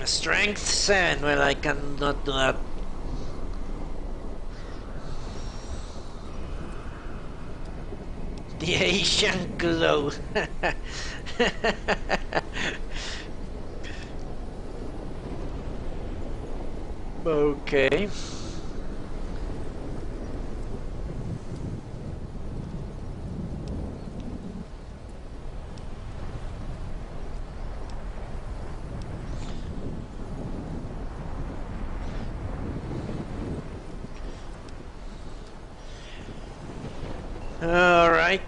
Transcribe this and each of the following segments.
Strength 7, well I cannot do that. The Asian glow. Okay. All right.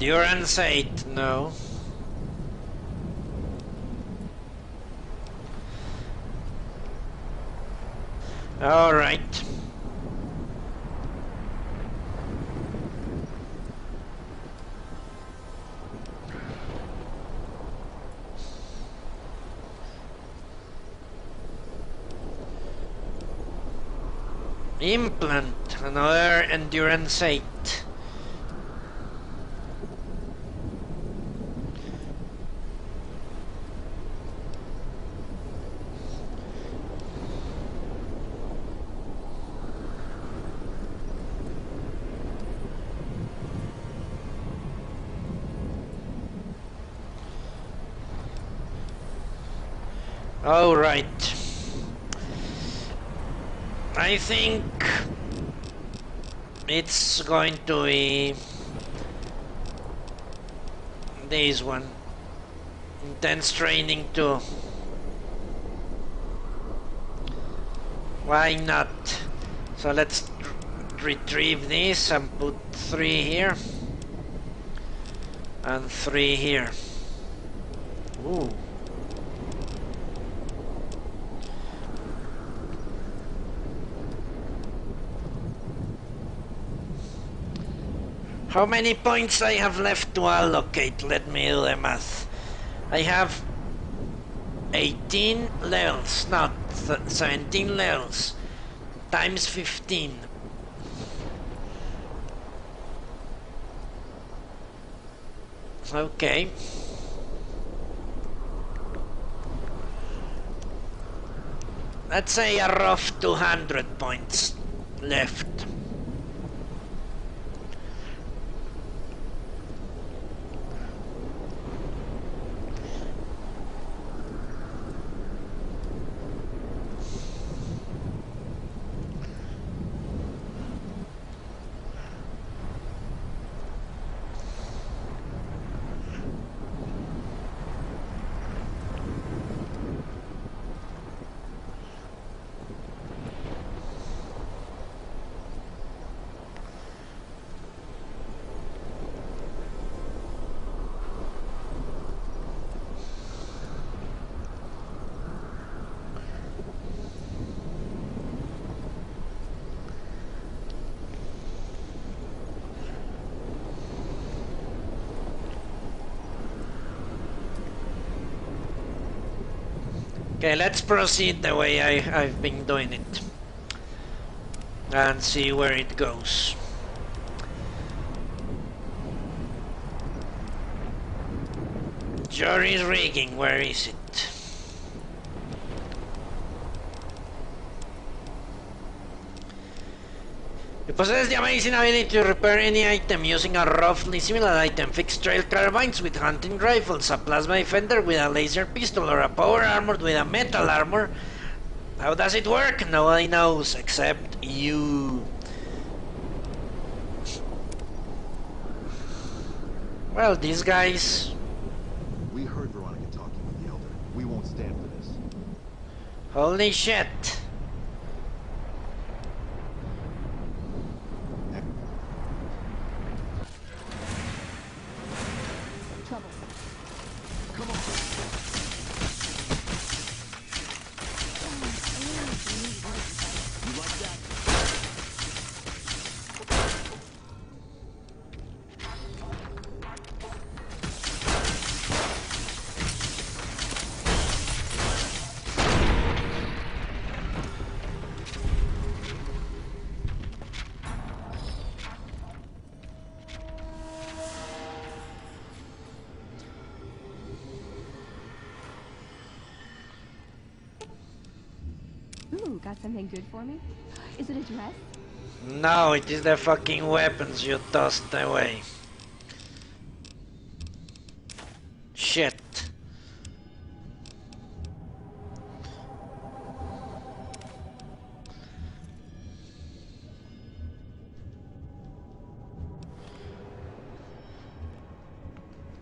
Endurance 8, no. All right. Implant, another endurance 8. All right. I think it's going to be this one. Intense training too. Why not? So let's retrieve this and put 3 here and 3 here. Ooh. How many points I have left to allocate? Let me do the math. I have 18 levels, not 17 levels, times 15. Okay. Let's say a rough 200 points left. Okay, let's proceed the way I've been doing it and see where it goes. Jury's rigging, where is it? You possess the amazing ability to repair any item using a roughly similar item. Fixed trail carbines with hunting rifles, a plasma defender with a laser pistol, or a power armor with a metal armor. How does it work? Nobody knows except you. Well, these guys... We heard Veronica talking with the Elder. We won't stand for this. Holy shit. trouble. Come on. You like that? Ooh, got something good for me? Is it a dress? No, it is the fucking weapons you tossed away. Shit.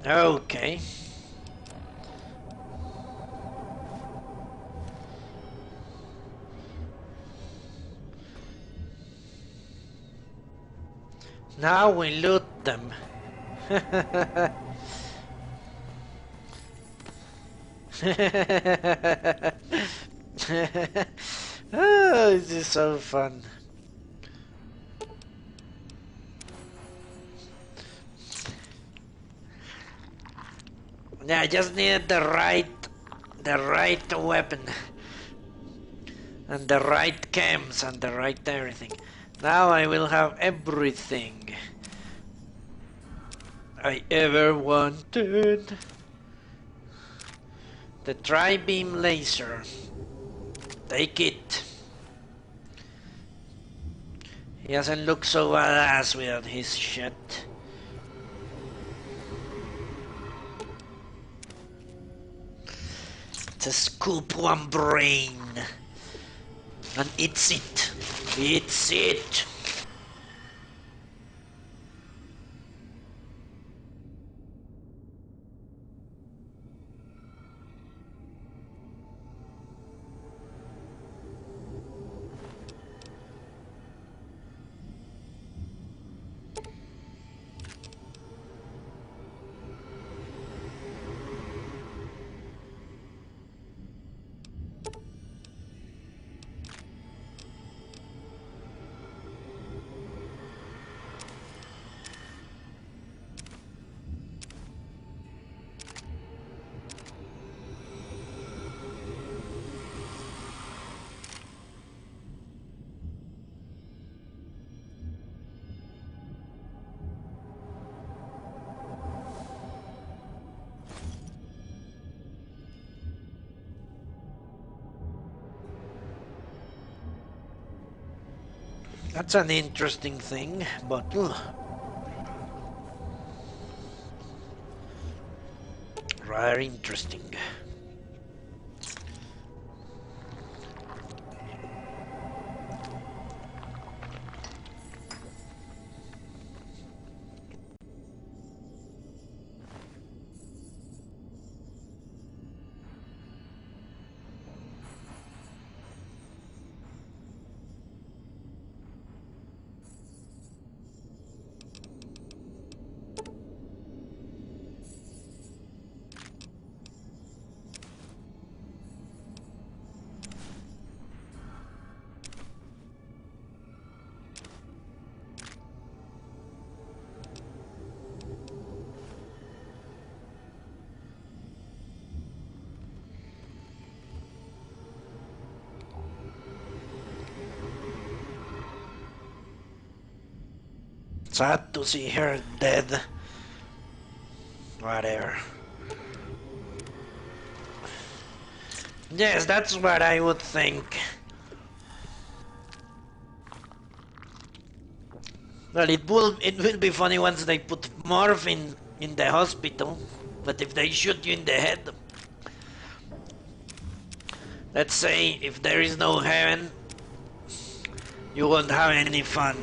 Okay. Now we loot them. Oh, this is so fun. Yeah, I just needed the right weapon. And the right chems and the right everything. Now I will have everything I ever wanted. The tri-beam laser. Take it. He doesn't look so badass without his shit. It's a scoop one brain. And it's it. It's it. That's an interesting thing, but rather interesting. Sad to see her dead. Whatever. Yes, that's what I would think. Well, it will be funny once they put morphine in the hospital, but if they shoot you in the head, let's say if there is no heaven, you won't have any fun.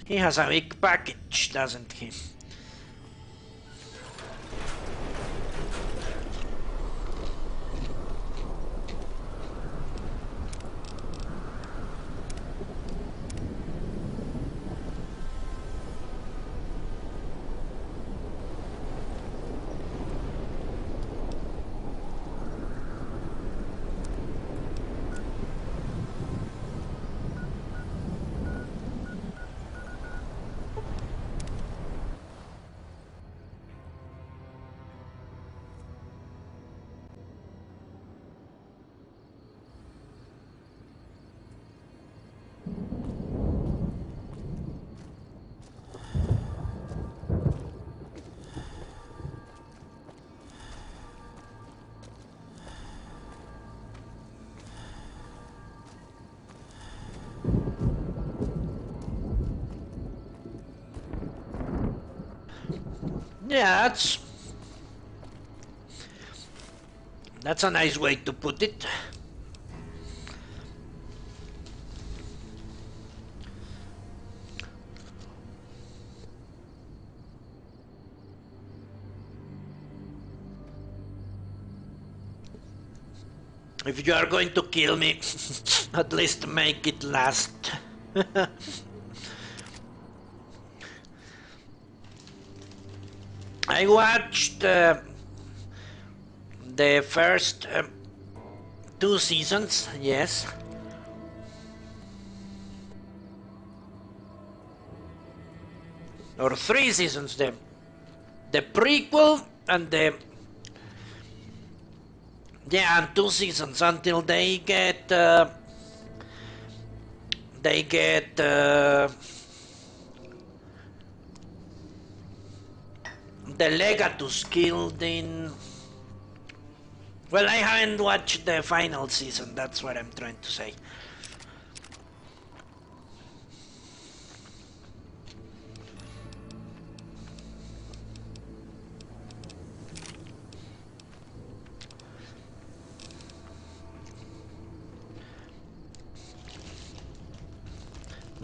He has a big package, doesn't he? Yeah, that's a nice way to put it. If you are going to kill me, at least make it last. I watched the first 2 seasons, yes. Or 3 seasons, the prequel and the yeah, and 2 seasons until they get the Legatus killed in. Well, I haven't watched the final season. That's what I'm trying to say.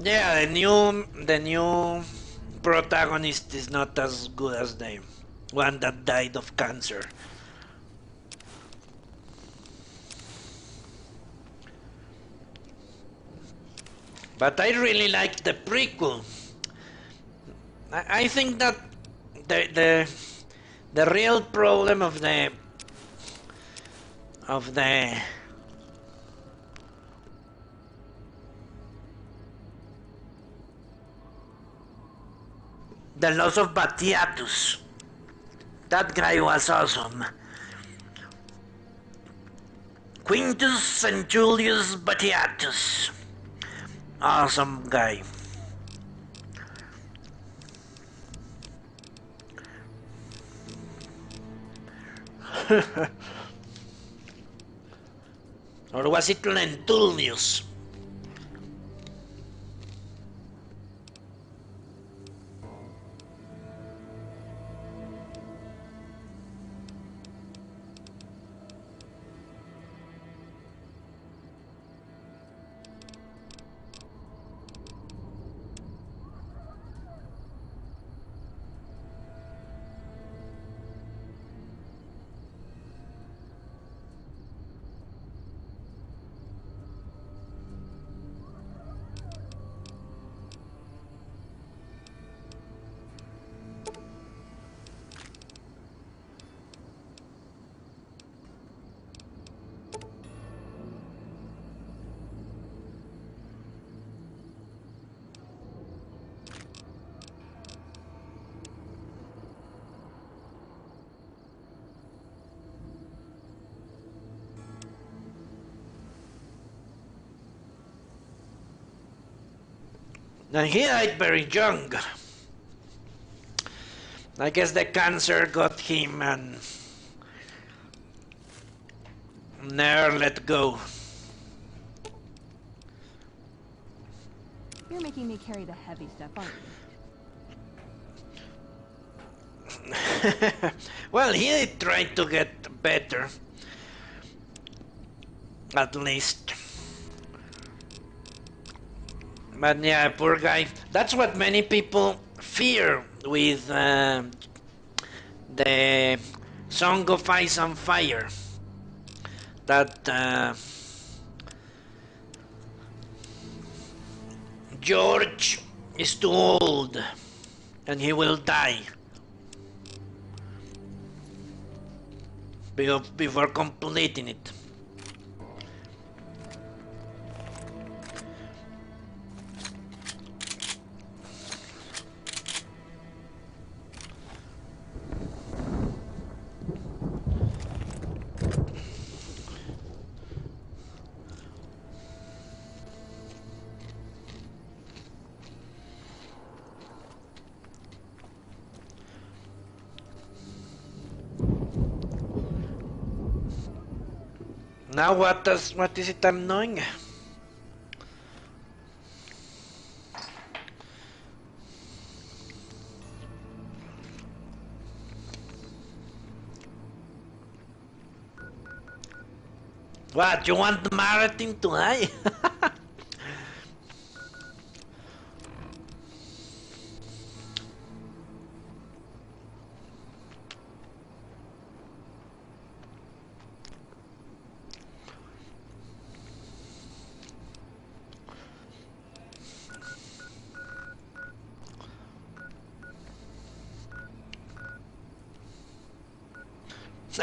Yeah, the new protagonist is not as good as the one that died of cancer. But I really like the prequel. I think that the real problem of the loss of Batiatus. That guy was awesome. Quintus and Julius Batiatus. Awesome guy. Or was it Lentullius? And he died very young. I guess the cancer got him and never let go. You're making me carry the heavy stuff, aren't you? Well, he tried to get better. At least. But yeah, poor guy. That's what many people fear with the Song of Ice and Fire. That George is too old and he will die before completing it. Now what is it I'm doing? What, you want Martin to die?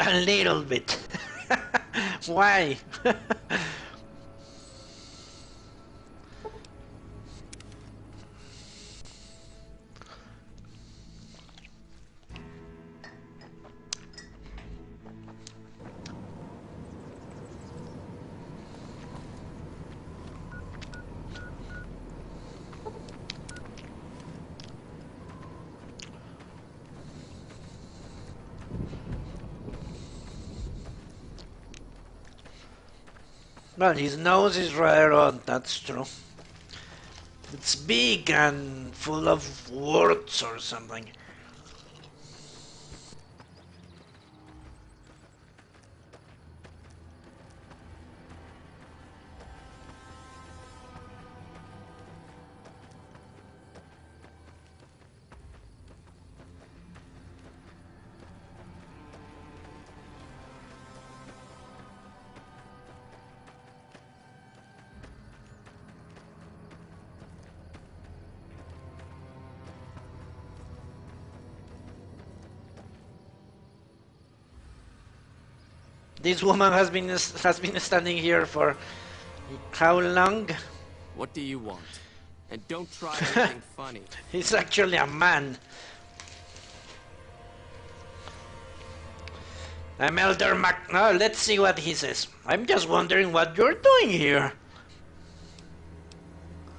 A little bit. Why? Well, his nose is rather odd, that's true. It's big and full of warts or something. This woman has been standing here for how long? What do you want? And don't try anything funny. He's actually a man. I'm Elder Mac. No, let's see what he says. I'm just wondering what you're doing here.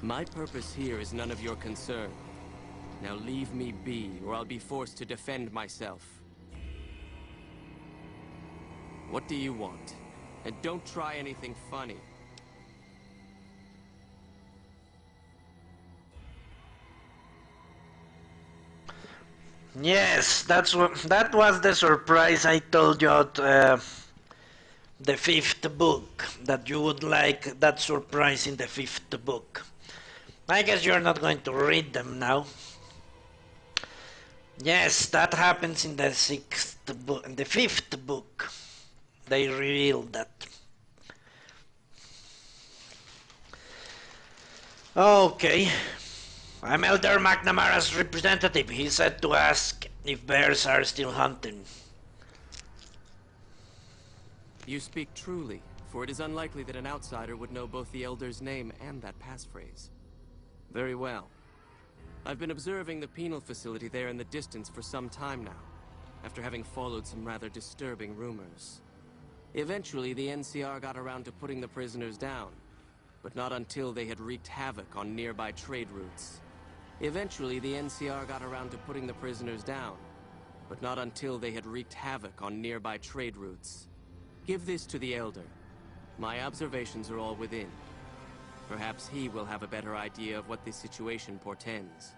My purpose here is none of your concern. Now leave me be, or I'll be forced to defend myself. What do you want? And don't try anything funny. Yes, that was the surprise I told you at the fifth book, that you would like that surprise in the fifth book. I guess you're not going to read them now. Yes, that happens in the sixth book, in the fifth book. They revealed that. Okay. I'm Elder McNamara's representative. He said to ask if bears are still hunting. You speak truly, for it is unlikely that an outsider would know both the Elder's name and that passphrase. Very well. I've been observing the penal facility there in the distance for some time now, after having followed some rather disturbing rumors. Eventually, the NCR got around to putting the prisoners down, but not until they had wreaked havoc on nearby trade routes. Eventually, the NCR got around to putting the prisoners down, but not until they had wreaked havoc on nearby trade routes. Give this to the Elder. My observations are all within. Perhaps he will have a better idea of what this situation portends.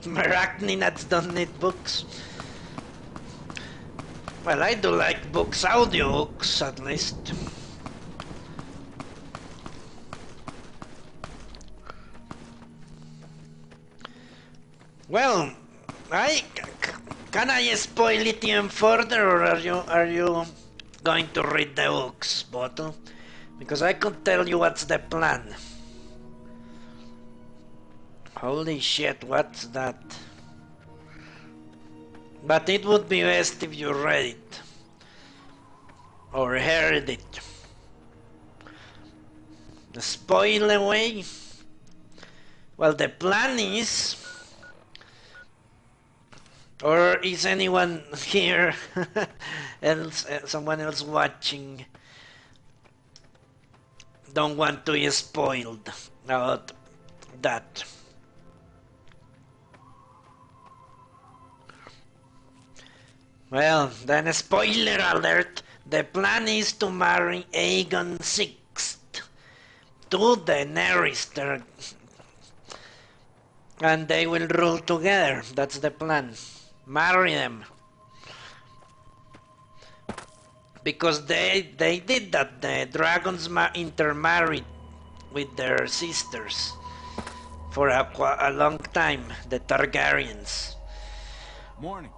Marachninads don't need books. Well, I do like books, audiobooks at least. Well, can I spoil it even further, or are you going to read the books, Bottle? Because I could tell you what's the plan. Holy shit, what's that? But it would be best if you read it. Or heard it. The spoil away? Well, the plan is... Or is anyone here someone else watching, don't want to be spoiled about that. Well, then spoiler alert, the plan is to marry Aegon VI to Daenerys, and they will rule together. That's the plan. Marry them. Because they did that. The dragons intermarried with their sisters for a long time. The Targaryens. Morning.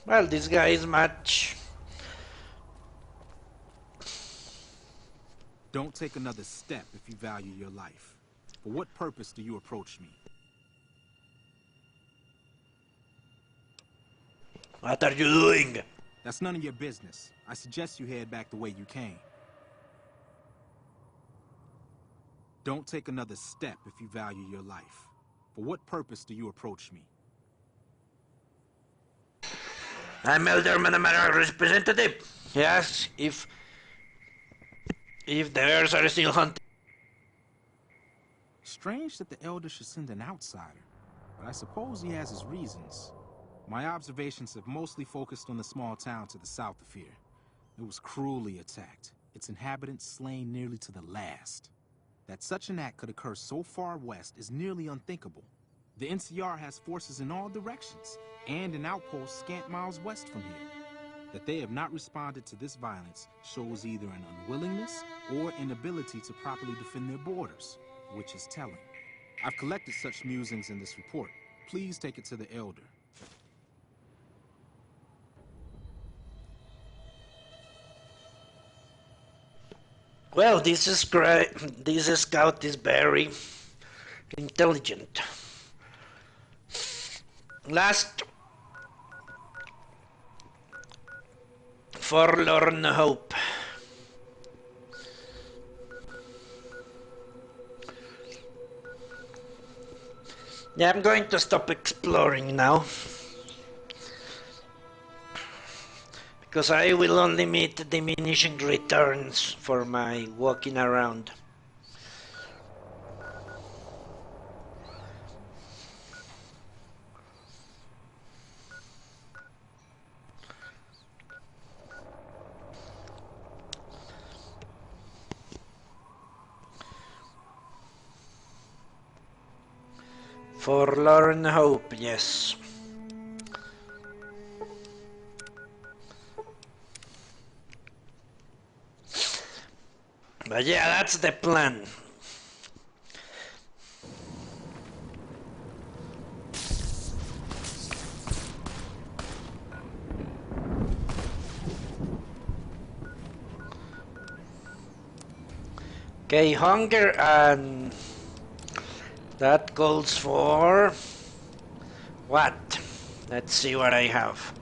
Well, this guy is much. Don't take another step if you value your life. For what purpose do you approach me? What are you doing? That's none of your business. I suggest you head back the way you came. Don't take another step if you value your life. For what purpose do you approach me? I'm Elderman, I'm a representative. Yes, if the bears are still hunting. Strange that the Elder should send an outsider, but I suppose he has his reasons. My observations have mostly focused on the small town to the south of here. It was cruelly attacked, its inhabitants slain nearly to the last. That such an act could occur so far west is nearly unthinkable. The NCR has forces in all directions, and an outpost scant miles west from here. That they have not responded to this violence shows either an unwillingness or inability to properly defend their borders, which is telling. I've collected such musings in this report. Please take it to the Elder. Well, this is great. This scout is very intelligent. Last forlorn hope. Yeah, I'm going to stop exploring now. Because I will only meet diminishing returns for my walking around. Forlorn hope, yes. But yeah, that's the plan. Okay, hunger, and that calls for what? Let's see what I have.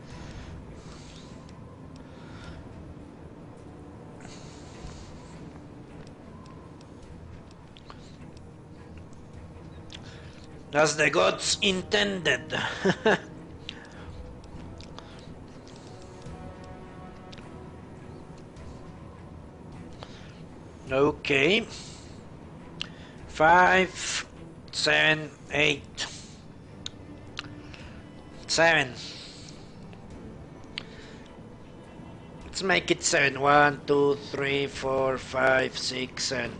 As the gods intended. Okay. 5, 7, 8. 7. Let's make it 7. 1, 2, 3, 4, 5, 6, 7.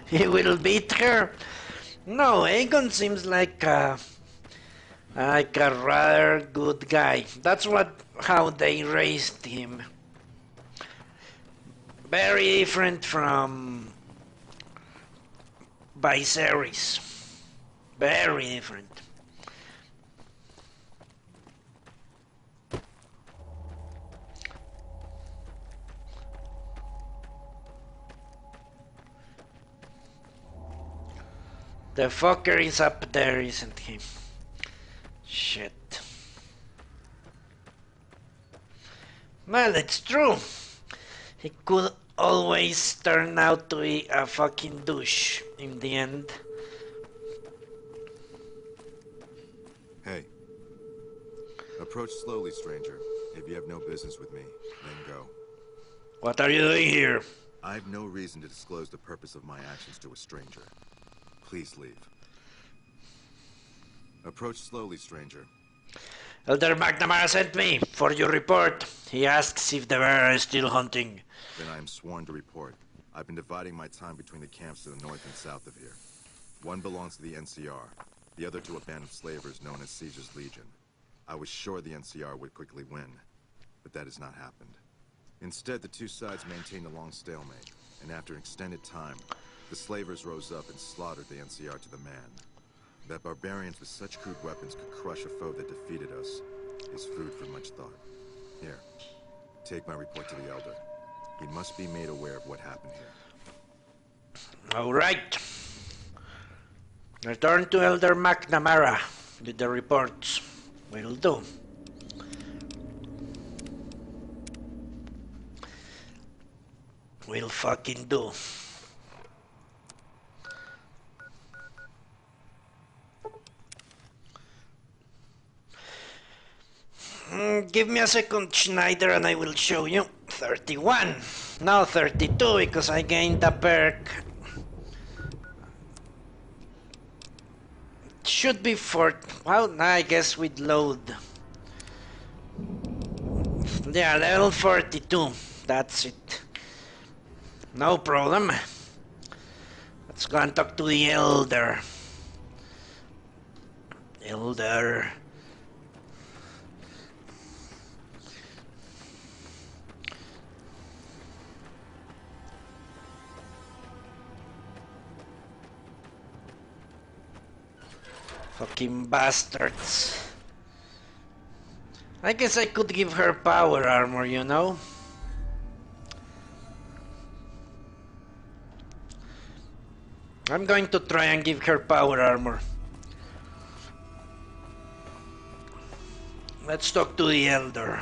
He will beat her. No, Aegon seems like a rather good guy. That's how they raised him. Very different from Viserys. Very different. The fucker is up there, isn't he? Shit. Well, it's true. He could always turn out to be a fucking douche in the end. Hey. Approach slowly, stranger. If you have no business with me, then go. What are you doing here? I have no reason to disclose the purpose of my actions to a stranger. Please leave. Approach slowly, stranger. Elder McNamara sent me for your report. He asks if the bear is still hunting. Then I am sworn to report. I've been dividing my time between the camps to the north and south of here. One belongs to the NCR, the other to a band of slavers known as Caesar's Legion. I was sure the NCR would quickly win, but that has not happened. Instead, the two sides maintained a long stalemate, and after an extended time, the slavers rose up and slaughtered the NCR to the man. That barbarians with such crude weapons could crush a foe that defeated us is food for much thought. Here, take my report to the Elder. He must be made aware of what happened here. Alright. Return to Elder McNamara with the reports. Will do. Will fucking do. Give me a second, Schneider, and I will show you. 31. Now 32 because I gained a perk. It should be 4. Well, I guess we'd load. Yeah, level 42. That's it. No problem. Let's go and talk to the Elder. Elder. Fucking bastards. I guess I could give her power armor, you know? I'm going to try and give her power armor. Let's talk to the Elder.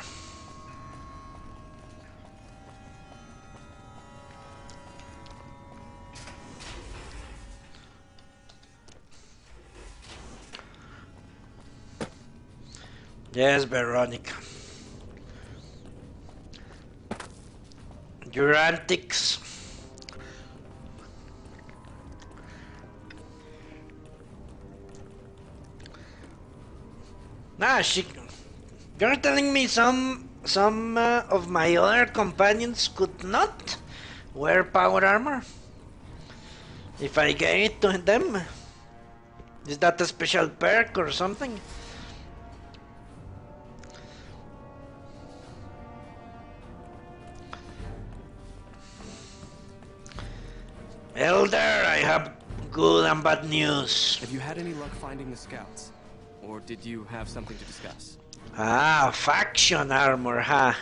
Yes, Veronica. Your antics. You're telling me some of my other companions could not wear power armor? If I gave it to them? Is that a special perk or something? Elder, I have good and bad news. Have you had any luck finding the scouts? Or did you have something to discuss? Ah, faction armor, huh?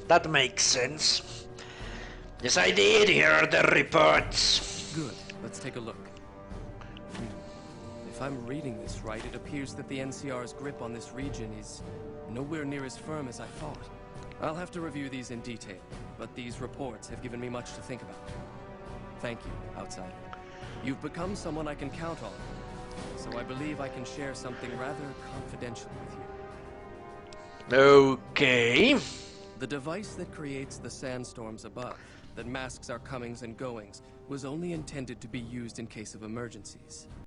That makes sense. Yes, I did. Here are the reports. Good. Let's take a look. If I'm reading this right, it appears that the NCR's grip on this region is nowhere near as firm as I thought. I'll have to review these in detail, but these reports have given me much to think about. Thank you, Outsider. You've become someone I can count on, so I believe I can share something rather confidential with you. Okay. The device that creates the sandstorms above, that masks our comings and goings, was only intended to be used in case of emergencies.